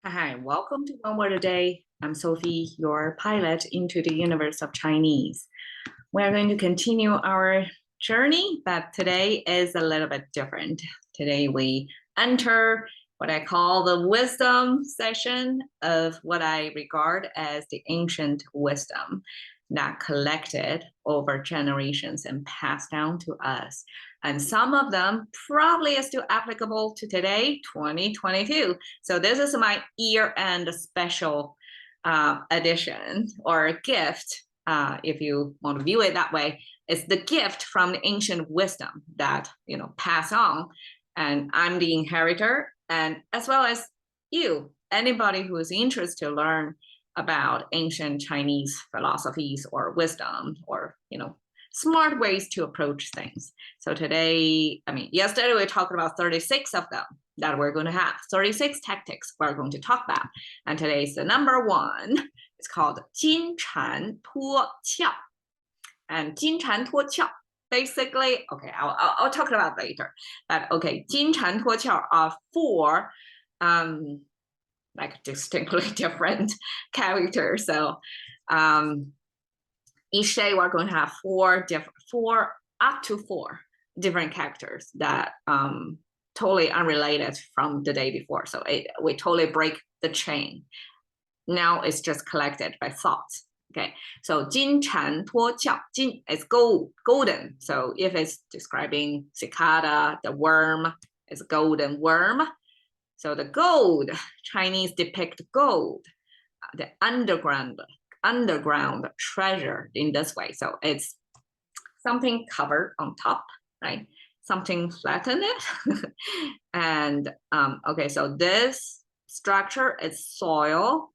Hi, welcome to One Word a Day. I'm Sophie, your pilot into the universe of Chinese. We're going to continue our journey, but today is a little bit different. Today we enter what I call the wisdom session of what I regard as the ancient wisdom that collected over generations and passed down to us. And some of them probably are still applicable to today, 2022. So this is my year-end special edition or gift, if you want to view it that way. It's the gift from the ancient wisdom that pass on, and I'm the inheritor, and as well as you, anybody who is interested to learn about ancient Chinese philosophies or wisdom or smart ways to approach things. So today, yesterday we talked about 36 of them that we're going to have, 36 tactics we're going to talk about. And today's the number one. It's called 金蝉脱壳. And 金蝉脱壳, basically, okay, I'll talk about it later. But okay, 金蝉脱壳 are four like distinctly different characters. So each day we're going to have up to four different characters that totally unrelated from the day before. So we totally break the chain. Now it's just collected by thoughts. Okay, so 金蝉脱壳, 金is golden. So if it's describing cicada, the worm is golden worm. So the gold, Chinese depict gold, the underground treasure in this way. So it's something covered on top, right? Something flattened it. And okay, so this structure is soil.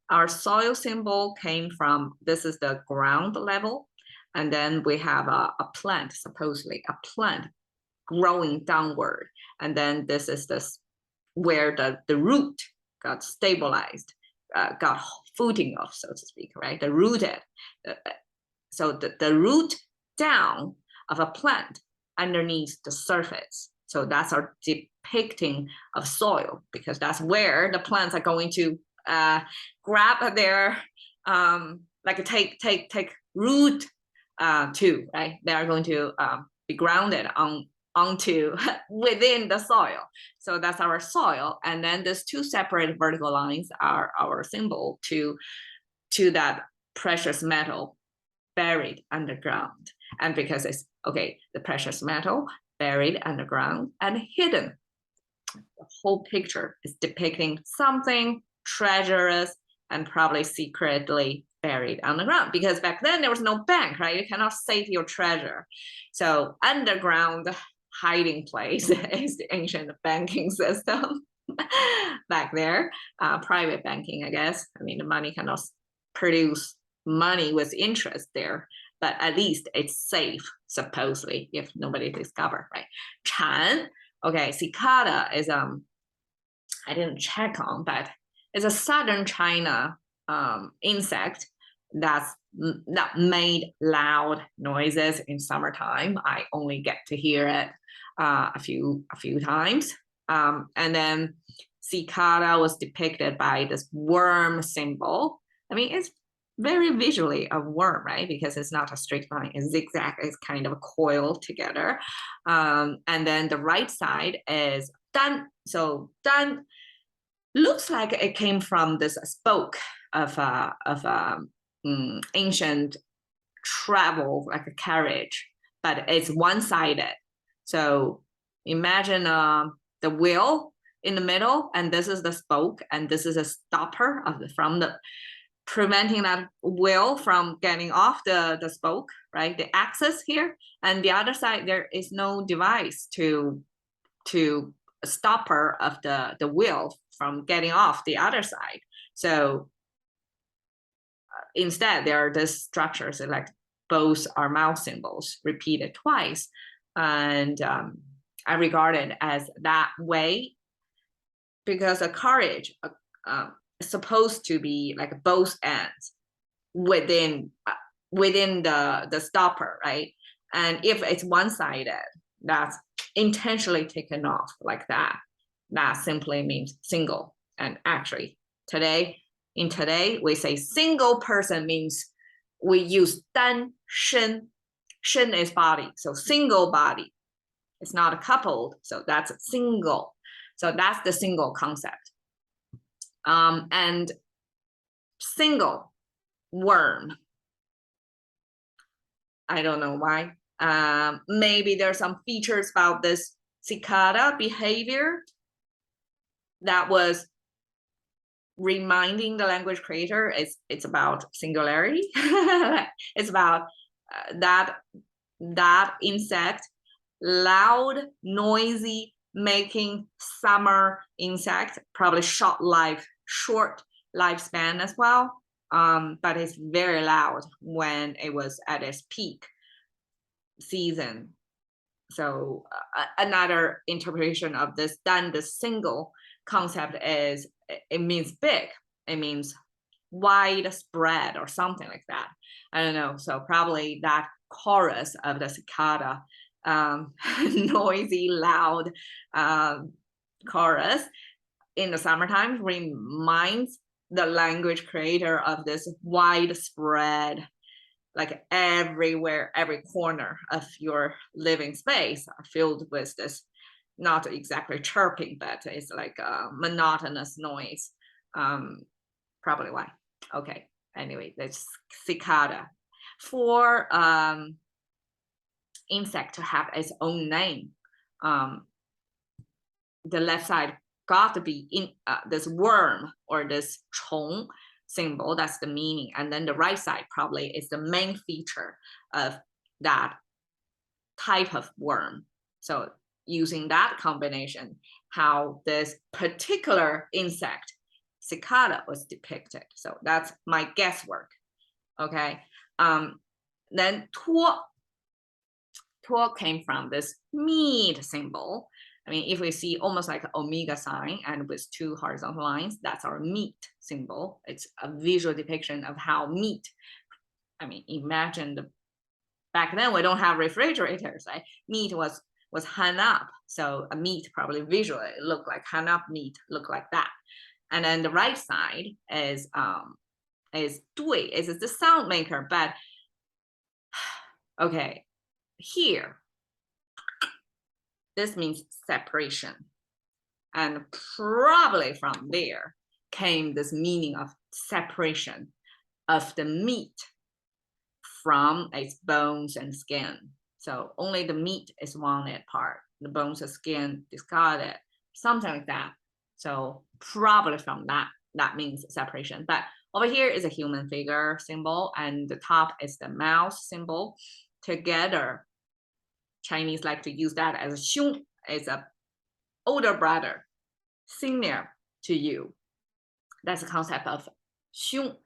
Our soil symbol came from, this is the ground level. And then we have a plant, supposedly a plant growing downward. And then this is this where the root got stabilized, got footing of, so to speak, right? The rooted. So the root down of a plant underneath the surface. So that's our depicting of soil, because that's where the plants are going to grab their like take root to, right? They are going to be grounded onto within the soil. So that's our soil, and then these two separate vertical lines are our symbol to that precious metal buried underground. And because it's okay, the precious metal buried underground and hidden, the whole picture is depicting something treacherous and probably secretly buried underground, because back then there was no bank, right? You cannot save your treasure. So underground hiding place is the ancient banking system back there. Private banking, I guess. I mean, the money cannot produce money with interest there, but at least it's safe, supposedly, if nobody discovered, right? Chan, okay, cicada is I didn't check on, but it's a southern China insect that made loud noises in summertime. I only get to hear it a few times. And then cicada was depicted by this worm symbol. I mean, it's very visually a worm, right? Because it's not a straight line, it's zigzag, it's kind of coiled together. And then the right side is dan. So dan looks like it came from this spoke of ancient travel, like a carriage, but it's one-sided. So imagine the wheel in the middle, and this is the spoke, and this is a stopper from the preventing that wheel from getting off the spoke, right? The axis here, and the other side there is no device to a stopper of the wheel from getting off the other side. So instead, there are these structures like both are mouth symbols repeated twice, and I regard it as that way because a carriage is supposed to be like both ends within the stopper, right? And if it's one-sided, that's intentionally taken off like that. That simply means single. And actually today we say single person means we use 单身. Shen is body, so single body. It's not a coupled, so that's single. So that's the single concept. And single worm. I don't know why. Maybe there's some features about this cicada behavior that was reminding the language creator it's about singularity. It's about that insect, loud, noisy, making summer insect, probably short lifespan as well. But it's very loud when it was at its peak season. So another interpretation of this than the single concept is it means big. It means widespread or something like that. I don't know. So probably that chorus of the cicada, noisy, loud chorus in the summertime reminds the language creator of this widespread, like everywhere, every corner of your living space are filled with this, not exactly chirping, but it's like a monotonous noise. Probably why. Okay, anyway, that's cicada. For insect to have its own name, the left side got to be in this worm or this 虫 symbol, that's the meaning. And then the right side probably is the main feature of that type of worm. So using that combination, how this particular insect, cicada, was depicted. So that's my guesswork. Okay. Then 脱 came from this meat symbol. I mean, if we see almost like an omega sign and with two horizontal lines, that's our meat symbol. It's a visual depiction of how meat, I mean, imagine back then we don't have refrigerators, right? Meat was hung up. So a meat probably visually looked like hung up meat, look like that. And then the right side is 对, is the sound maker, but okay, here, this means separation. And probably from there came this meaning of separation of the meat from its bones and skin. So only the meat is wanted part, the bones and skin discarded, something like that. So probably from that means separation. But over here is a human figure symbol, and the top is the mouse symbol. Together, Chinese like to use that as a 兄, is a older brother, senior to you. That's the concept of 兄,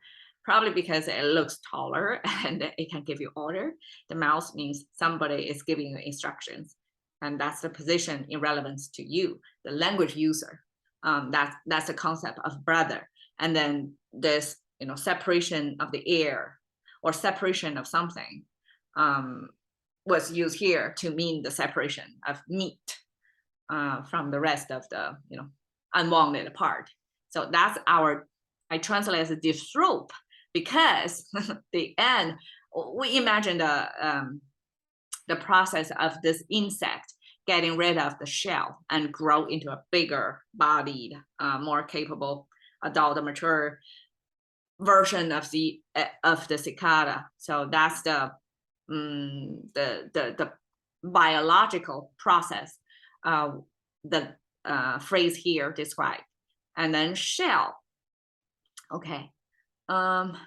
probably because it looks taller and it can give you order. The mouse means somebody is giving you instructions, and that's the position in relevance to you, the language user. That's the concept of brother. And then this, separation of the air or separation of something was used here to mean the separation of meat from the rest of the, unwanted part. So that's I translate as a disrobe, because the end, we imagine the process of this insect getting rid of the shell and grow into a bigger bodied, more capable adult, mature version of the cicada. So that's the biological process the phrase here described. And then shell. Okay.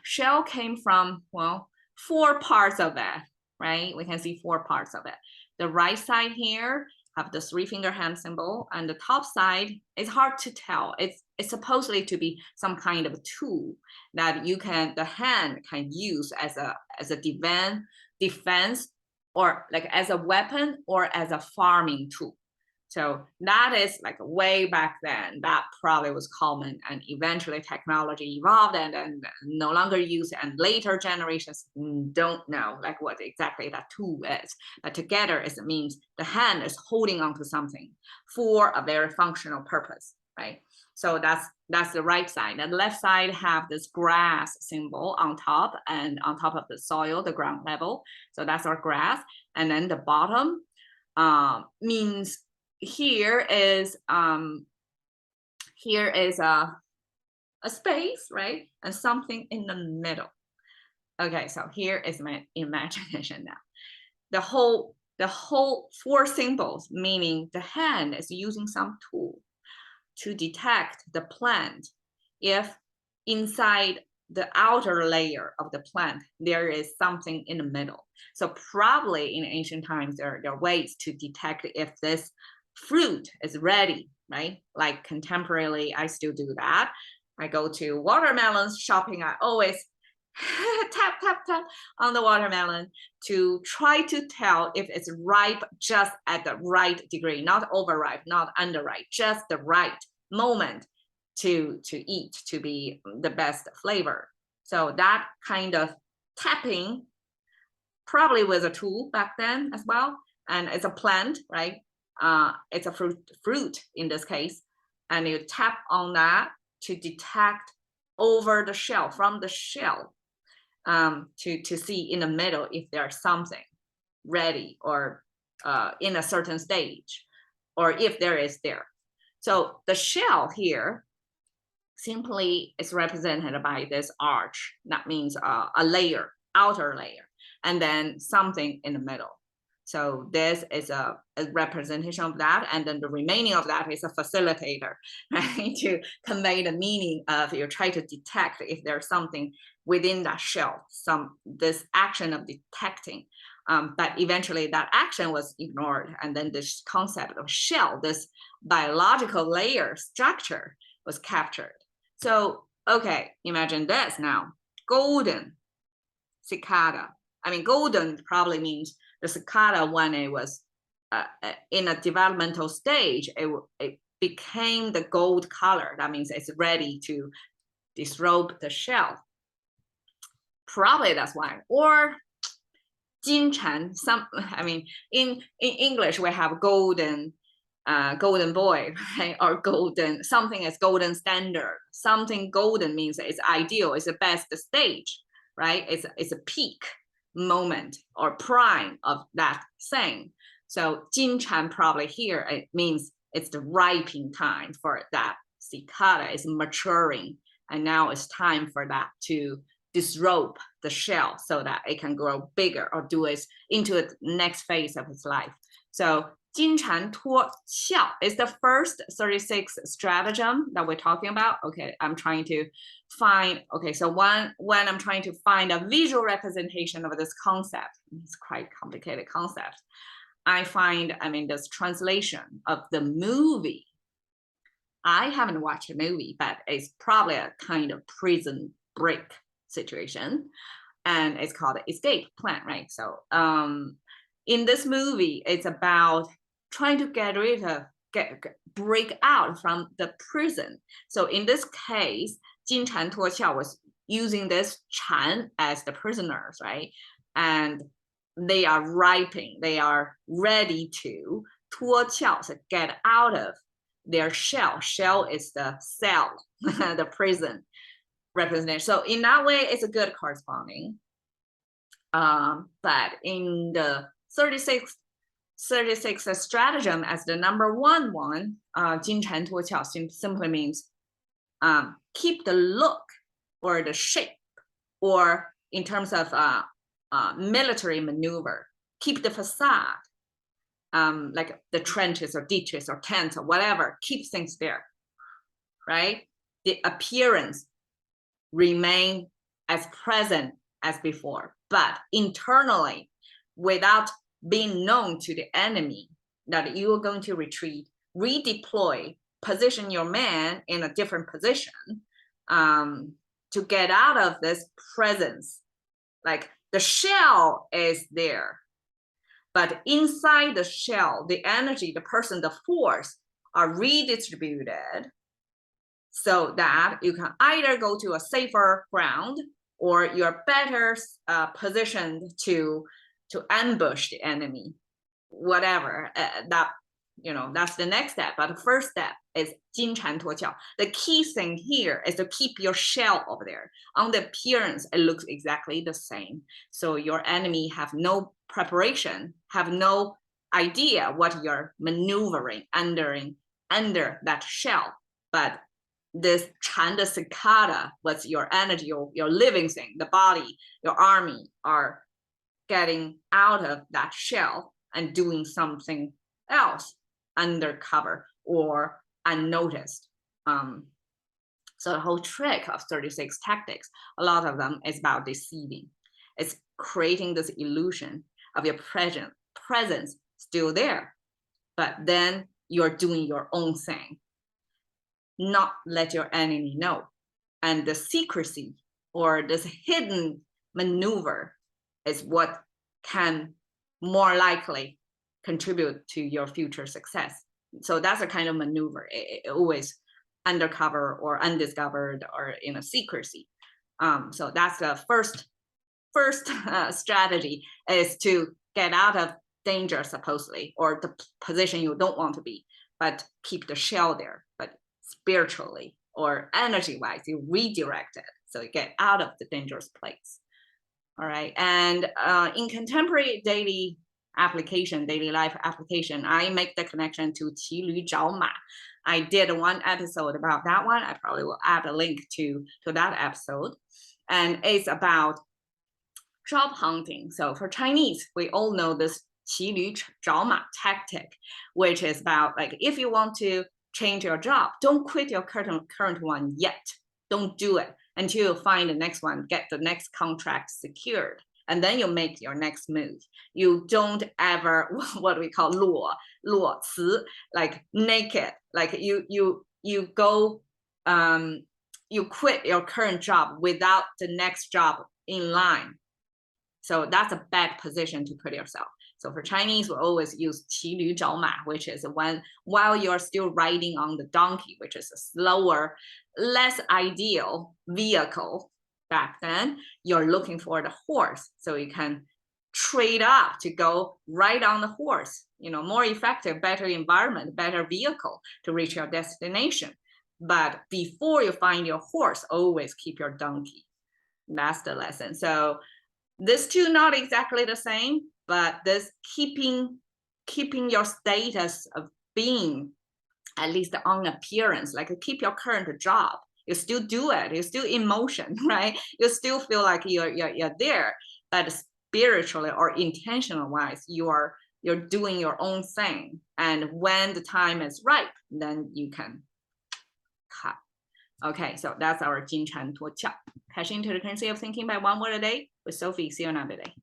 Shell came from, well, 4 parts of it, right? We can see 4 parts of it. The right side here have the 3-finger hand symbol, and the top side is hard to tell. It's supposedly to be some kind of a tool that the hand can use as a defense, or like as a weapon or as a farming tool. So that is like way back then, that probably was common, and eventually technology evolved and no longer used, and later generations don't know like what exactly that tool is. But together it means the hand is holding on to something for a very functional purpose. right? So that's the right side. And the left side have this grass symbol on top, and on top of the soil, the ground level. So that's our grass. And then the bottom means here is a space, right? And something in the middle. Okay, so here is my imagination now. The whole four symbols, meaning the hand is using some tool to detect the plant if inside the outer layer of the plant there is something in the middle. So probably in ancient times there are ways to detect if this fruit is ready, right? Like contemporarily, I still do that. I go to watermelons shopping, I always tap on the watermelon to try to tell if it's ripe just at the right degree, not overripe, not underripe, just the right moment to eat, to be the best flavor. So that kind of tapping probably was a tool back then as well. And it's a plant, right? It's a fruit in this case. And you tap on that to detect over the shell, from the shell, to see in the middle if there's something ready or in a certain stage, or if there is there. So the shell here simply is represented by this arch. That means a layer, outer layer, and then something in the middle. So this is a representation of that, and then the remaining of that is a facilitator, right? To convey the meaning of, you try to detect if there's something within that shell, this action of detecting. But eventually that action was ignored, and then this concept of shell, this biological layer structure, was captured. So, okay, imagine this now. Golden cicada. I mean, golden probably means the cicada, when it was in a developmental stage, it became the gold color. That means it's ready to disrobe the shell. Probably that's why. Or 金蝉, I mean, in English, we have golden boy, right? Or golden, something is golden standard. Something golden means it's ideal, it's the best stage, right? It's a peak moment or prime of that thing. So 金蝉 probably here, it means it's the ripening time for that cicada is maturing, and now it's time for that to disrobe the shell so that it can grow bigger or do it into the next phase of its life. So 金蝉脱壳 is the first 36 stratagem that we're talking about. Okay, I'm trying to find, okay, so when I'm trying to find a visual representation of this concept, it's quite complicated concept, I find, this translation of the movie. I haven't watched a movie, but it's probably a kind of prison break situation, and it's called Escape Plan, right? So in this movie, it's about trying to break out from the prison. So in this case, 金蝉脱壳 was using this 蝉 as the prisoners, right? And they are ripening, they are ready to 脱壳, so get out of their shell. Shell is the cell, the prison representation. So in that way, it's a good corresponding. But in the 36 stratagem as the number one, 金蝉脱壳 simply means keep the look or the shape, or in terms of military maneuver, keep the facade, like the trenches or ditches or tents or whatever, keep things there, right? The appearance remain as present as before, but internally, without being known to the enemy that you are going to retreat, redeploy, position your man in a different position to get out of this presence. Like the shell is there, but inside the shell, the energy, the person, the force are redistributed so that you can either go to a safer ground or you're better positioned to ambush the enemy, whatever that that's the next step. But the first step is 金蝉脱壳. The key thing here is to keep your shell over there. On the appearance, it looks exactly the same. So your enemy have no preparation, have no idea what you're maneuvering under that shell. But this 蝉的 cicada, what's your energy, your living thing, the body, your army are getting out of that shell and doing something else undercover or unnoticed. So the whole trick of 36 tactics, a lot of them is about deceiving. It's creating this illusion of your presence still there, but then you're doing your own thing, not let your enemy know. And the secrecy or this hidden maneuver is what can more likely contribute to your future success. So that's a kind of maneuver. It always undercover or undiscovered or in a secrecy. So that's the first strategy, is to get out of danger, supposedly, or the position you don't want to be, but keep the shell there. But spiritually or energy-wise, you redirect it, so you get out of the dangerous place. All right, and in contemporary daily life application, I make the connection to 骑驴找马. I did one episode about that one. I probably will add a link to that episode. And it's about job hunting. So for Chinese, we all know this 骑驴找马 tactic, which is about, like, if you want to change your job, don't quit your current one yet. Don't do it until you find the next one, get the next contract secured, and then you make your next move. You don't ever, what we call 裸辞, like naked, like you go, you quit your current job without the next job in line. So that's a bad position to put yourself. So for Chinese, we always use 骑驴找马, which is while you're still riding on the donkey, which is a slower, less ideal vehicle back then, you're looking for the horse. So you can trade up to go right on the horse, more effective, better environment, better vehicle to reach your destination. But before you find your horse, always keep your donkey. That's the lesson. So these two not exactly the same, but this keeping your status of being at least on appearance, like keep your current job. You still do it. You're still in motion, right? You still feel like you're there, but spiritually or intentional wise, you're doing your own thing. And when the time is right, then you can cut. Okay, so that's our 金蝉脱壳. Cash into the currency of thinking by one word a day with Sophie. See you another day.